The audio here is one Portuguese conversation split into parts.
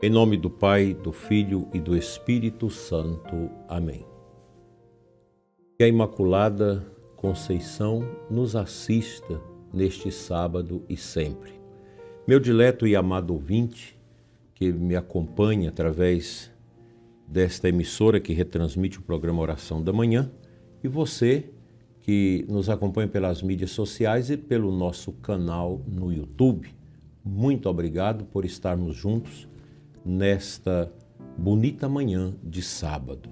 Em nome do Pai, do Filho e do Espírito Santo. Amém. Que a Imaculada Conceição nos assista neste sábado e sempre. Meu dileto e amado ouvinte, que me acompanha através desta emissora que retransmite o programa Oração da Manhã, e você que nos acompanha pelas mídias sociais e pelo nosso canal no YouTube. Muito obrigado por estarmos juntos nesta bonita manhã de sábado.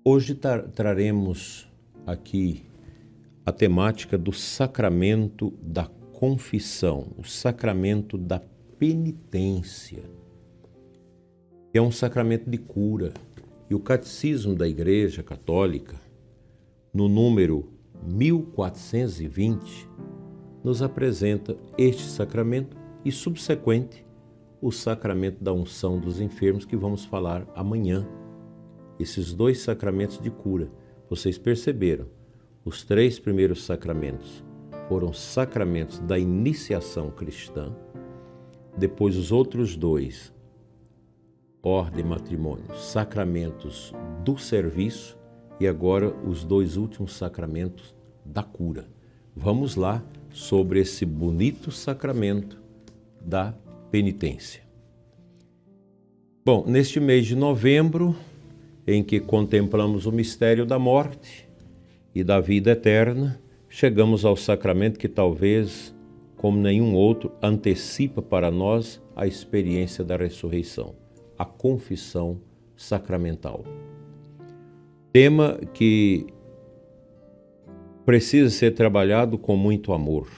Hoje traremos aqui a temática do sacramento da confissão, o sacramento da penitência, que é um sacramento de cura. E o Catecismo da Igreja Católica, no número 1420, nos apresenta este sacramento e, subsequente, o sacramento da unção dos enfermos, que vamos falar amanhã. Esses dois sacramentos de cura. Vocês perceberam, os três primeiros sacramentos foram sacramentos da iniciação cristã, depois os outros dois, ordem e matrimônio, sacramentos do serviço, e agora os dois últimos sacramentos da cura. Vamos lá sobre esse bonito sacramento da penitência. Bom, neste mês de novembro, em que contemplamos o mistério da morte e da vida eterna, chegamos ao sacramento que talvez, como nenhum outro, antecipa para nós a experiência da ressurreição, a confissão sacramental. Tema que precisa ser trabalhado com muito amor,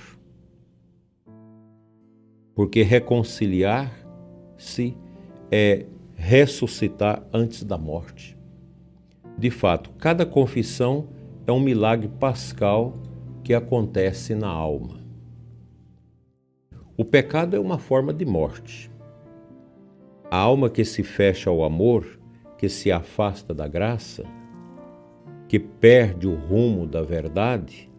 porque reconciliar-se é ressuscitar antes da morte. De fato, cada confissão é um milagre pascal que acontece na alma. O pecado é uma forma de morte. A alma que se fecha ao amor, que se afasta da graça, que perde o rumo da verdade,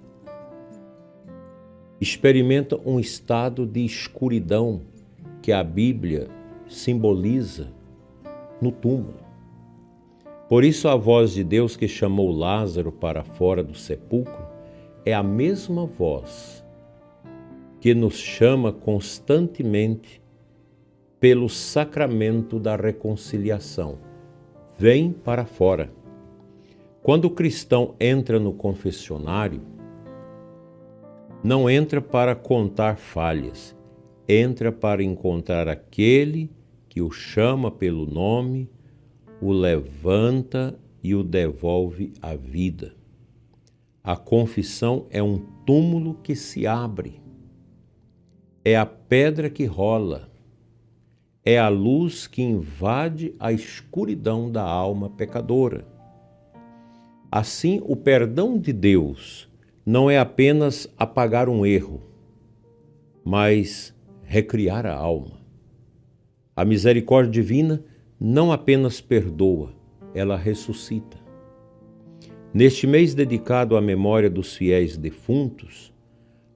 experimenta um estado de escuridão que a Bíblia simboliza no túmulo. Por isso a voz de Deus que chamou Lázaro para fora do sepulcro é a mesma voz que nos chama constantemente pelo sacramento da reconciliação. Vem para fora. Quando o cristão entra no confessionário, não entra para contar falhas, entra para encontrar aquele que o chama pelo nome, o levanta e o devolve à vida. A confissão é um túmulo que se abre, é a pedra que rola, é a luz que invade a escuridão da alma pecadora. Assim, o perdão de Deus não é apenas apagar um erro, mas recriar a alma. A misericórdia divina não apenas perdoa, ela ressuscita. Neste mês dedicado à memória dos fiéis defuntos,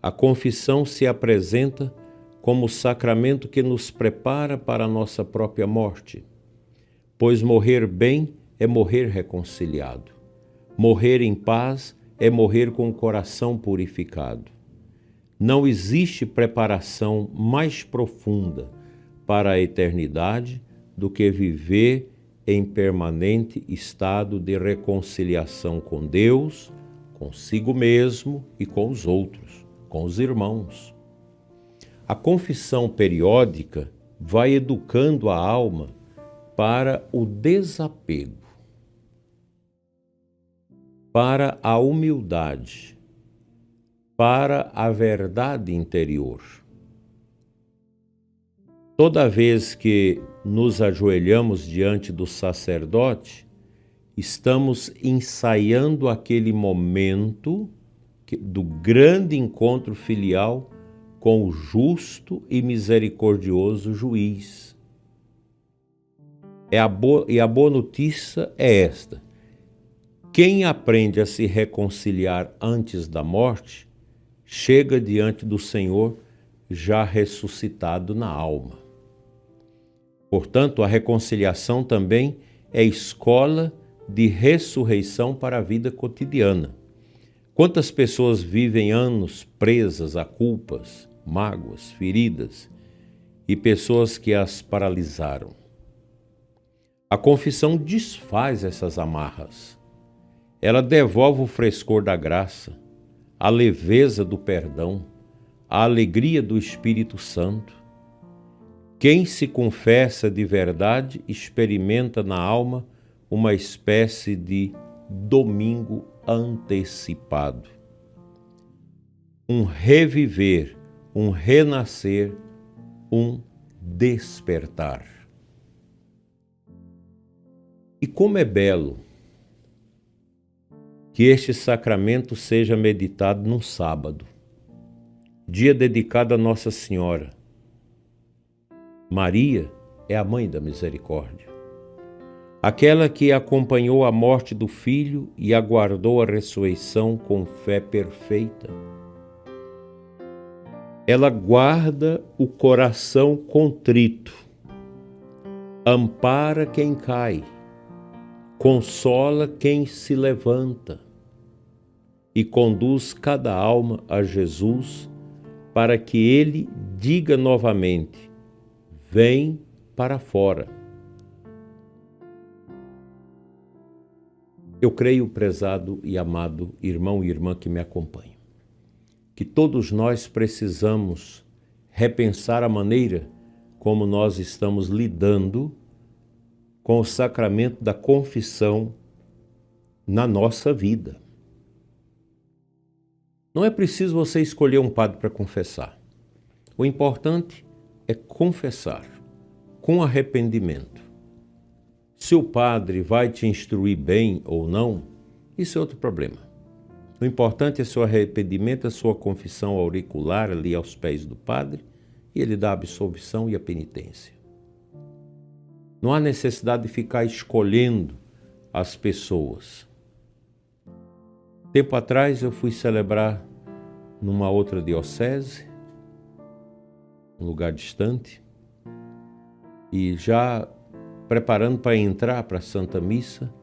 a confissão se apresenta como o sacramento que nos prepara para a nossa própria morte, pois morrer bem é morrer reconciliado. Morrer em paz é morrer com o coração purificado. Não existe preparação mais profunda para a eternidade do que viver em permanente estado de reconciliação com Deus, consigo mesmo e com os outros, com os irmãos. A confissão periódica vai educando a alma para o desapego, para a humildade, para a verdade interior. Toda vez que nos ajoelhamos diante do sacerdote, estamos ensaiando aquele momento do grande encontro filial com o justo e misericordioso juiz. E a boa notícia é esta: quem aprende a se reconciliar antes da morte, chega diante do Senhor já ressuscitado na alma. Portanto, a reconciliação também é escola de ressurreição para a vida cotidiana. Quantas pessoas vivem anos presas a culpas, mágoas, feridas e pessoas que as paralisaram? A confissão desfaz essas amarras. Ela devolve o frescor da graça, a leveza do perdão, a alegria do Espírito Santo. Quem se confessa de verdade experimenta na alma uma espécie de domingo antecipado. Um reviver, um renascer, um despertar. E como é belo que este sacramento seja meditado num sábado, dia dedicado a Nossa Senhora. Maria é a mãe da misericórdia, aquela que acompanhou a morte do Filho e aguardou a ressurreição com fé perfeita. Ela guarda o coração contrito, ampara quem cai, consola quem se levanta e conduz cada alma a Jesus para que Ele diga novamente: vem para fora. Eu creio, prezado e amado irmão e irmã que me acompanham, que todos nós precisamos repensar a maneira como nós estamos lidando com o sacramento da confissão na nossa vida. Não é preciso você escolher um padre para confessar. O importante é confessar com arrependimento. Se o padre vai te instruir bem ou não, isso é outro problema. O importante é seu arrependimento, a sua confissão auricular ali aos pés do padre, e ele dá a absolvição e a penitência. Não há necessidade de ficar escolhendo as pessoas. Tempo atrás eu fui celebrar numa outra diocese, um lugar distante, e já preparando para entrar para a Santa Missa,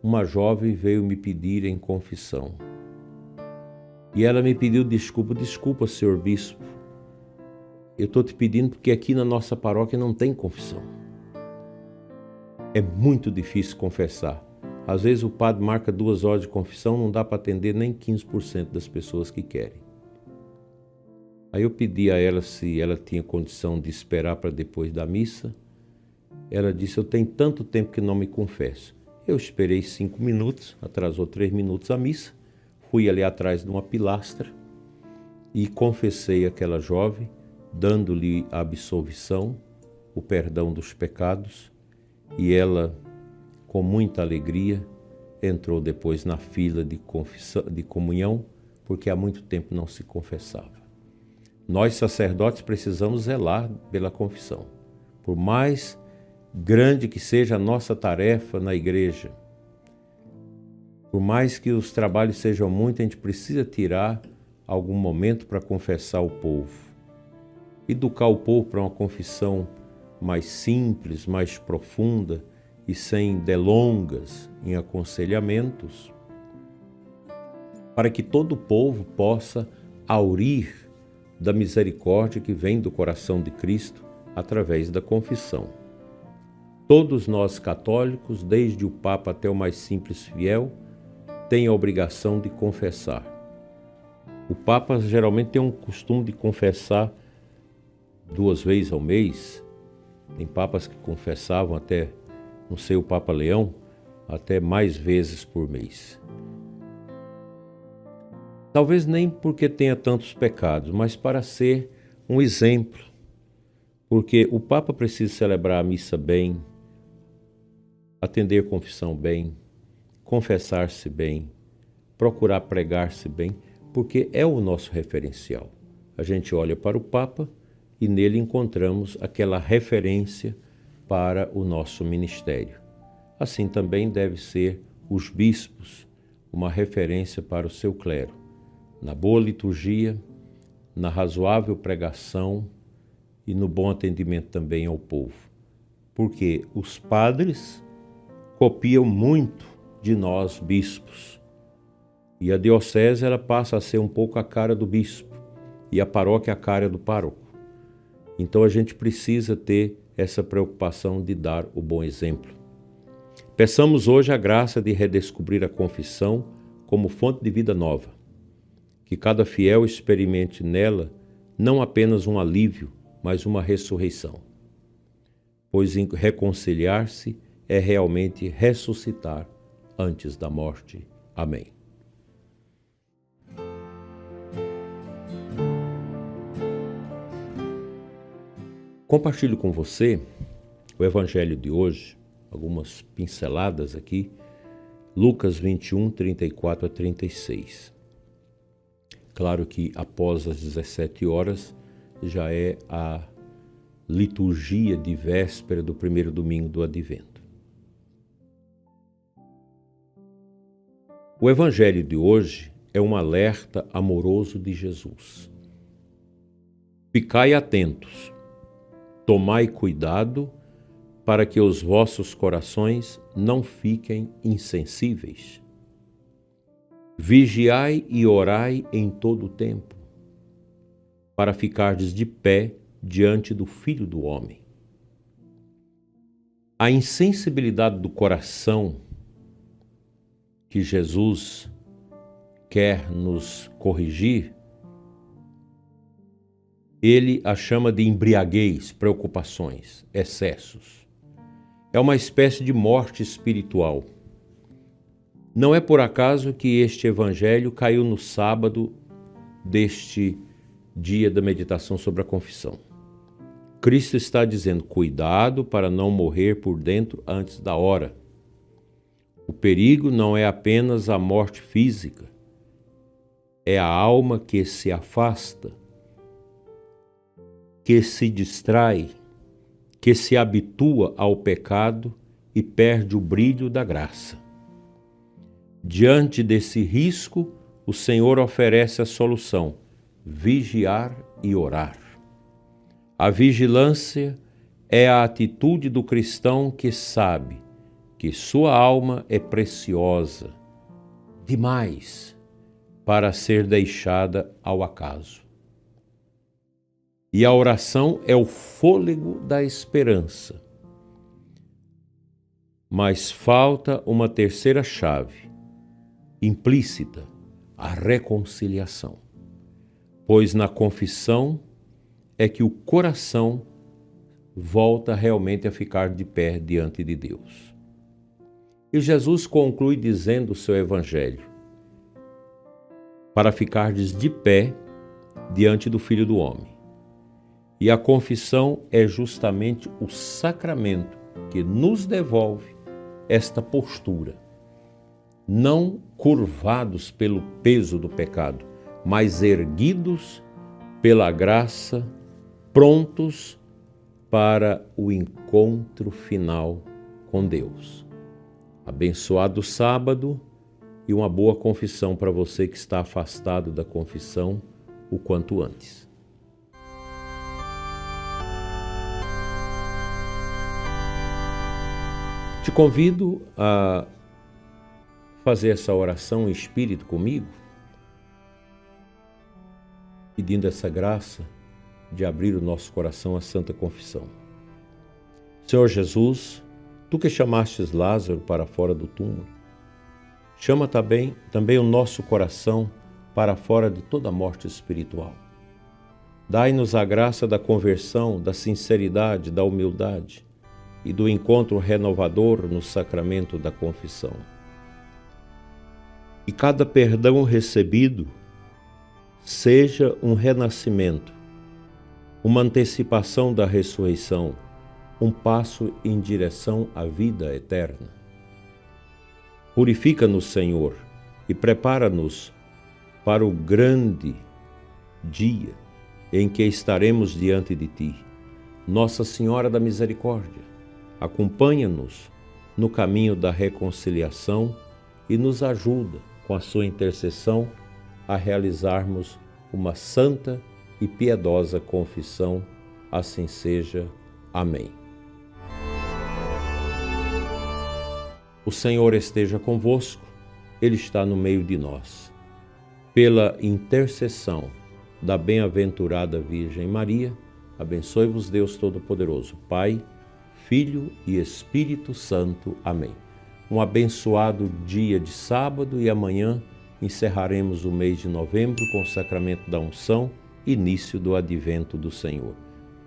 uma jovem veio me pedir em confissão. E ela me pediu desculpa, senhor bispo, eu estou te pedindo porque aqui na nossa paróquia não tem confissão. É muito difícil confessar. Às vezes o padre marca 2 horas de confissão, não dá para atender nem 15% das pessoas que querem. Aí eu pedi a ela se ela tinha condição de esperar para depois da missa. Ela disse: eu tenho tanto tempo que não me confesso. Eu esperei 5 minutos, atrasou 3 minutos a missa, fui ali atrás de uma pilastra e confessei aquela jovem, dando-lhe a absolvição, o perdão dos pecados, e ela, com muita alegria, entrou depois na fila de comunhão, porque há muito tempo não se confessava. Nós, sacerdotes, precisamos zelar pela confissão. Por mais grande que seja a nossa tarefa na igreja, por mais que os trabalhos sejam muitos, a gente precisa tirar algum momento para confessar o povo. Educar o povo para uma confissão mais simples, mais profunda e sem delongas em aconselhamentos, para que todo o povo possa aurir da misericórdia que vem do coração de Cristo através da confissão. Todos nós católicos, desde o Papa até o mais simples fiel, têm a obrigação de confessar. O Papa geralmente tem um costume de confessar 2 vezes ao mês. Tem papas que confessavam até, não sei, o Papa Leão, até mais vezes por mês. Talvez nem porque tenha tantos pecados, mas para ser um exemplo. Porque o Papa precisa celebrar a missa bem, atender a confissão bem, confessar-se bem, procurar pregar-se bem, porque é o nosso referencial. A gente olha para o Papa e nele encontramos aquela referência para o nosso ministério. Assim também deve ser os bispos, uma referência para o seu clero, na boa liturgia, na razoável pregação e no bom atendimento também ao povo. porque os padres copiam muito de nós, bispos. E a diocese ela passa a ser um pouco a cara do bispo e a paróquia a cara do pároco. Então a gente precisa ter essa preocupação de dar o bom exemplo. Peçamos hoje a graça de redescobrir a confissão como fonte de vida nova. Que cada fiel experimente nela não apenas um alívio, mas uma ressurreição. Pois reconciliar-se é realmente ressuscitar antes da morte. Amém. Compartilho com você o Evangelho de hoje, algumas pinceladas aqui, Lucas 21, 34 a 36. Claro que após as 17 horas já é a liturgia de véspera do primeiro domingo do Advento. O Evangelho de hoje é um alerta amoroso de Jesus. Ficai atentos, tomai cuidado para que os vossos corações não fiquem insensíveis. Vigiai e orai em todo o tempo, para ficardes de pé diante do Filho do Homem. A insensibilidade do coração que Jesus quer nos corrigir, ele a chama de embriaguez, preocupações, excessos. É uma espécie de morte espiritual. Não é por acaso que este evangelho caiu no sábado deste dia da meditação sobre a confissão. Cristo está dizendo, cuidado para não morrer por dentro antes da hora. O perigo não é apenas a morte física, é a alma que se afasta, que se distrai, que se habitua ao pecado e perde o brilho da graça. Diante desse risco, o Senhor oferece a solução: vigiar e orar. A vigilância é a atitude do cristão que sabe que sua alma é preciosa demais para ser deixada ao acaso. E a oração é o fôlego da esperança. Mas falta uma terceira chave, implícita, a reconciliação. Pois na confissão é que o coração volta realmente a ficar de pé diante de Deus. E Jesus conclui dizendo o seu evangelho: para ficardes de pé diante do Filho do Homem. E a confissão é justamente o sacramento que nos devolve esta postura, não curvados pelo peso do pecado, mas erguidos pela graça, prontos para o encontro final com Deus. Abençoado sábado e uma boa confissão para você que está afastado da confissão o quanto antes. Te convido a fazer essa oração em espírito comigo, pedindo essa graça de abrir o nosso coração à Santa Confissão. Senhor Jesus, Tu que chamastes Lázaro para fora do túmulo, chama também o nosso coração para fora de toda morte espiritual. Dai-nos a graça da conversão, da sinceridade, da humildade e do encontro renovador no sacramento da confissão. E cada perdão recebido seja um renascimento, uma antecipação da ressurreição, um passo em direção à vida eterna. Purifica-nos, Senhor, e prepara-nos para o grande dia em que estaremos diante de Ti. Nossa Senhora da Misericórdia, acompanha-nos no caminho da reconciliação e nos ajuda, com a sua intercessão, a realizarmos uma santa e piedosa confissão. Assim seja. Amém. O Senhor esteja convosco, Ele está no meio de nós. Pela intercessão da bem-aventurada Virgem Maria, abençoe-vos Deus Todo-Poderoso, Pai, Filho e Espírito Santo. Amém. Um abençoado dia de sábado e amanhã encerraremos o mês de novembro com o sacramento da unção, início do advento do Senhor.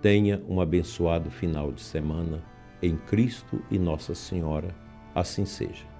Tenha um abençoado final de semana em Cristo e Nossa Senhora. Assim seja.